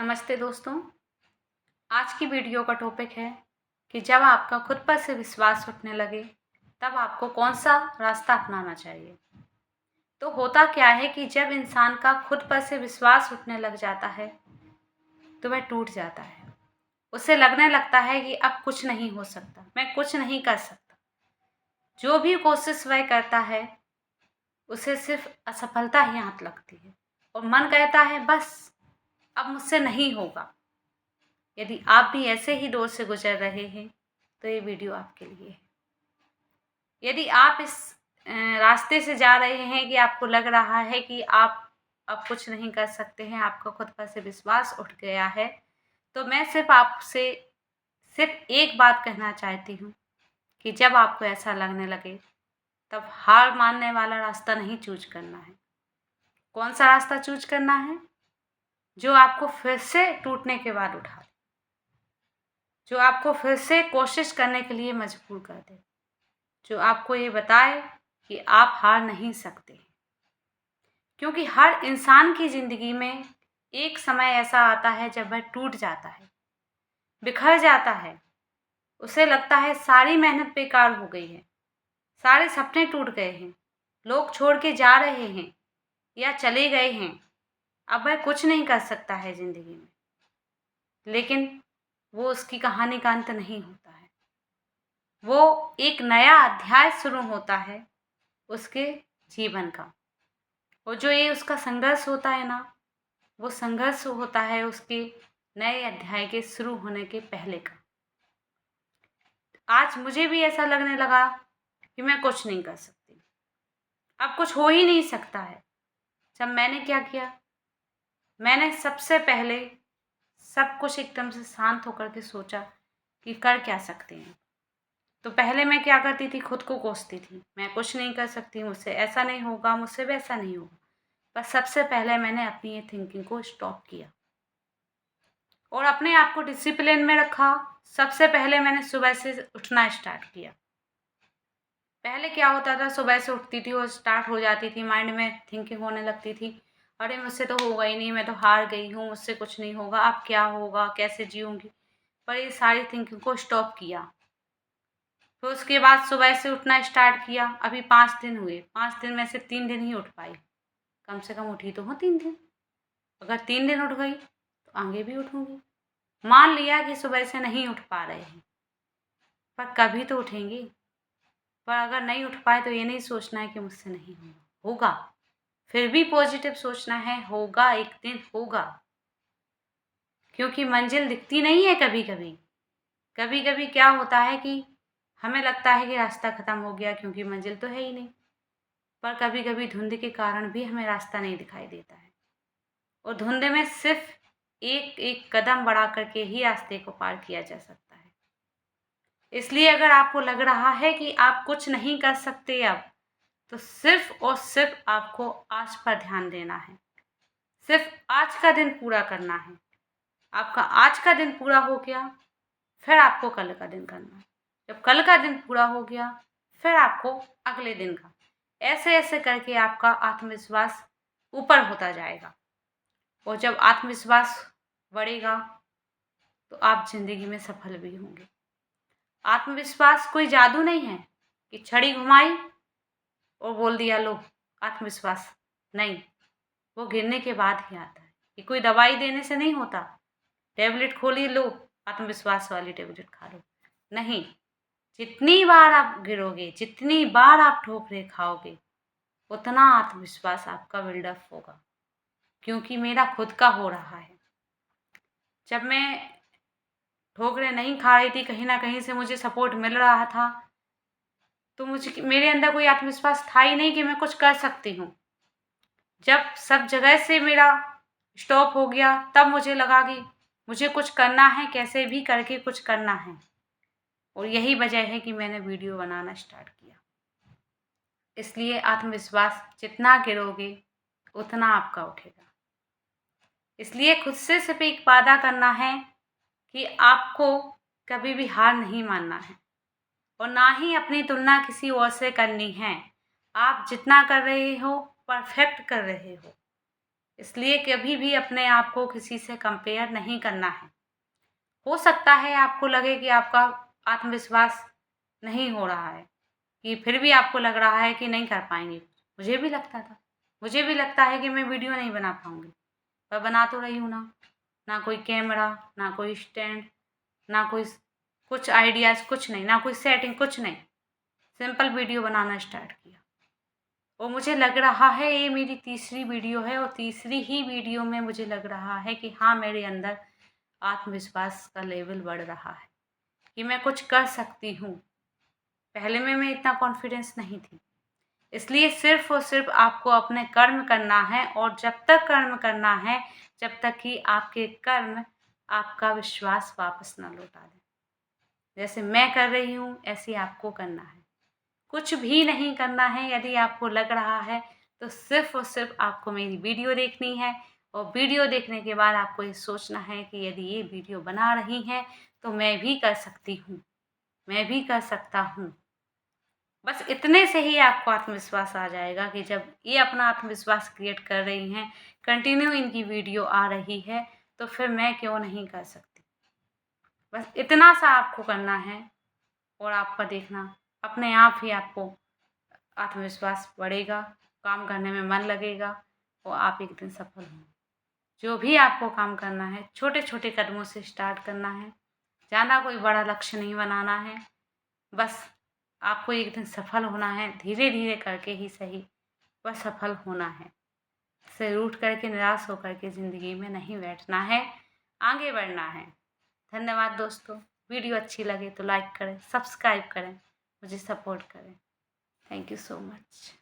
नमस्ते दोस्तों। आज की वीडियो का टॉपिक है कि जब आपका खुद पर से विश्वास उठने लगे तब आपको कौन सा रास्ता अपनाना चाहिए। तो होता क्या है कि जब इंसान का खुद पर से विश्वास उठने लग जाता है तो वह टूट जाता है। उसे लगने लगता है कि अब कुछ नहीं हो सकता, मैं कुछ नहीं कर सकता। जो भी कोशिश वह करता है उसे सिर्फ असफलता ही हाथ लगती है और मन कहता है बस अब मुझसे नहीं होगा। यदि आप भी ऐसे ही दौर से गुजर रहे हैं तो ये वीडियो आपके लिए है। यदि आप इस रास्ते से जा रहे हैं कि आपको लग रहा है कि आप अब कुछ नहीं कर सकते हैं, आपका खुद पर से विश्वास उठ गया है, तो मैं सिर्फ आपसे सिर्फ एक बात कहना चाहती हूँ कि जब आपको ऐसा लगने लगे तब हार मानने वाला रास्ता नहीं चूज करना है। कौन सा रास्ता चूज करना है? जो आपको फिर से टूटने के बाद उठा दे, जो आपको फिर से कोशिश करने के लिए मजबूर कर दे, जो आपको ये बताए कि आप हार नहीं सकते। क्योंकि हर इंसान की ज़िंदगी में एक समय ऐसा आता है जब वह टूट जाता है, बिखर जाता है। उसे लगता है सारी मेहनत बेकार हो गई है, सारे सपने टूट गए हैं, लोग छोड़ के जा रहे हैं या चले गए हैं, अब वह कुछ नहीं कर सकता है ज़िंदगी में। लेकिन वो उसकी कहानी का अंत नहीं होता है, वो एक नया अध्याय शुरू होता है उसके जीवन का। और जो ये उसका संघर्ष होता है ना, वो संघर्ष होता है उसके नए अध्याय के शुरू होने के पहले का। आज मुझे भी ऐसा लगने लगा कि मैं कुछ नहीं कर सकती, अब कुछ हो ही नहीं सकता है। जब मैंने क्या किया, मैंने सबसे पहले सब कुछ एकदम से शांत होकर के सोचा कि कर क्या सकते हैं। तो पहले मैं क्या करती थी, खुद को कोसती थी, मैं कुछ नहीं कर सकती, मुझसे ऐसा नहीं होगा, मुझसे वैसा नहीं होगा। पर सबसे पहले मैंने अपनी ये थिंकिंग को स्टॉप किया और अपने आप को डिसिप्लिन में रखा। सबसे पहले मैंने सुबह से उठना स्टार्ट किया। पहले क्या होता था, सुबह से उठती थी और स्टार्ट हो जाती थी, माइंड में थिंकिंग होने लगती थी, अरे मुझसे तो होगा ही नहीं, मैं तो हार गई हूँ, मुझसे कुछ नहीं होगा, अब क्या होगा, कैसे जीऊँगी। पर ये सारी थिंकिंग को स्टॉप किया। तो उसके बाद सुबह से उठना स्टार्ट किया। अभी 5 दिन हुए, 5 दिन में से 3 दिन ही उठ पाई। कम से कम उठी तो हूँ 3 दिन। अगर 3 दिन उठ गई तो आगे भी उठूँगी। मान लिया कि सुबह से नहीं उठ पा रहे हैं, पर कभी तो उठेंगे। पर अगर नहीं उठ पाए तो ये नहीं सोचना है कि मुझसे नहीं होगा, होगा। फिर भी पॉजिटिव सोचना है, होगा, एक दिन होगा। क्योंकि मंजिल दिखती नहीं है कभी कभी। कभी कभी क्या होता है कि हमें लगता है कि रास्ता ख़त्म हो गया क्योंकि मंजिल तो है ही नहीं। पर कभी कभी धुंध के कारण भी हमें रास्ता नहीं दिखाई देता है और धुंध में सिर्फ एक एक कदम बढ़ा करके ही रास्ते को पार किया जा सकता है। इसलिए अगर आपको लग रहा है कि आप कुछ नहीं कर सकते अब, तो सिर्फ और सिर्फ आपको आज पर ध्यान देना है। सिर्फ आज का दिन पूरा करना है। आपका आज का दिन पूरा हो गया, फिर आपको कल का दिन करना है। जब कल का दिन पूरा हो गया, फिर आपको अगले दिन का। ऐसे ऐसे करके आपका आत्मविश्वास ऊपर होता जाएगा। और जब आत्मविश्वास बढ़ेगा तो आप ज़िंदगी में सफल भी होंगे। आत्मविश्वास कोई जादू नहीं है कि छड़ी घुमाई और बोल दिया लो आत्मविश्वास। नहीं, वो गिरने के बाद ही आता है। ये कोई दवाई देने से नहीं होता, टेबलेट खोली लो आत्मविश्वास वाली टेबलेट खा लो। नहीं, जितनी बार आप गिरोगे, जितनी बार आप ठोकरें खाओगे, उतना आत्मविश्वास आपका बिल्डअप होगा। क्योंकि मेरा खुद का हो रहा है। जब मैं ठोकरें नहीं खा रही थी, कहीं ना कहीं से मुझे सपोर्ट मिल रहा था, तो मुझे मेरे अंदर कोई आत्मविश्वास था ही नहीं कि मैं कुछ कर सकती हूँ। जब सब जगह से मेरा स्टॉप हो गया तब मुझे लगा कि मुझे कुछ करना है, कैसे भी करके कुछ करना है। और यही वजह है कि मैंने वीडियो बनाना स्टार्ट किया। इसलिए आत्मविश्वास जितना गिरोगे उतना आपका उठेगा। इसलिए खुद से सिर्फ एक वादा करना है कि आपको कभी भी हार नहीं मानना है और ना ही अपनी तुलना किसी और से करनी है। आप जितना कर रहे हो परफेक्ट कर रहे हो। इसलिए कभी भी अपने आप को किसी से कंपेयर नहीं करना है। हो सकता है आपको लगे कि आपका आत्मविश्वास नहीं हो रहा है, कि फिर भी आपको लग रहा है कि नहीं कर पाएँगे। मुझे भी लगता था। मुझे भी लगता है कि मैं वीडियो नहीं बना पाऊँगी, पर बना तो रही हूँ ना। ना कोई कैमरा, ना कोई स्टैंड, ना कोई कुछ आइडियाज़, कुछ नहीं, ना कोई सेटिंग, कुछ नहीं। सिंपल वीडियो बनाना स्टार्ट किया और मुझे लग रहा है ये मेरी तीसरी वीडियो है और तीसरी ही वीडियो में मुझे लग रहा है कि हाँ, मेरे अंदर आत्मविश्वास का लेवल बढ़ रहा है कि मैं कुछ कर सकती हूँ। पहले में मैं इतना कॉन्फिडेंस नहीं थी। इसलिए सिर्फ़ और सिर्फ़ आपको अपने कर्म करना है और जब तक कर्म करना है, जब तक कि आपके कर्म आपका विश्वास वापस ना लौटा दें। जैसे मैं कर रही हूँ, ऐसे आपको करना है। कुछ भी नहीं करना है। यदि आपको लग रहा है, तो सिर्फ़ और सिर्फ़ आपको मेरी वीडियो देखनी है और वीडियो देखने के बाद आपको ये सोचना है कि यदि ये वीडियो बना रही हैं, तो मैं भी कर सकती हूँ, मैं भी कर सकता हूँ। बस इतने से ही आपको आत्मविश्वास आ जाएगा कि जब ये अपना आत्मविश्वास क्रिएट कर रही हैं, कंटिन्यू इनकी वीडियो आ रही है, तो फिर मैं क्यों नहीं कर सकती। बस इतना सा आपको करना है और आपका देखना अपने आप ही आपको आत्मविश्वास बढ़ेगा, काम करने में मन लगेगा और आप एक दिन सफल होंगे। जो भी आपको काम करना है, छोटे-छोटे कदमों से स्टार्ट करना है। ज़्यादा कोई बड़ा लक्ष्य नहीं बनाना है। बस आपको एक दिन सफल होना है, धीरे-धीरे करके ही सही, पर सफल होना है। सिर उठ करके निराश होकर के ज़िंदगी में नहीं बैठना है, आगे बढ़ना है। धन्यवाद दोस्तों। वीडियो अच्छी लगे तो लाइक करें, सब्सक्राइब करें, मुझे सपोर्ट करें। Thank you so much.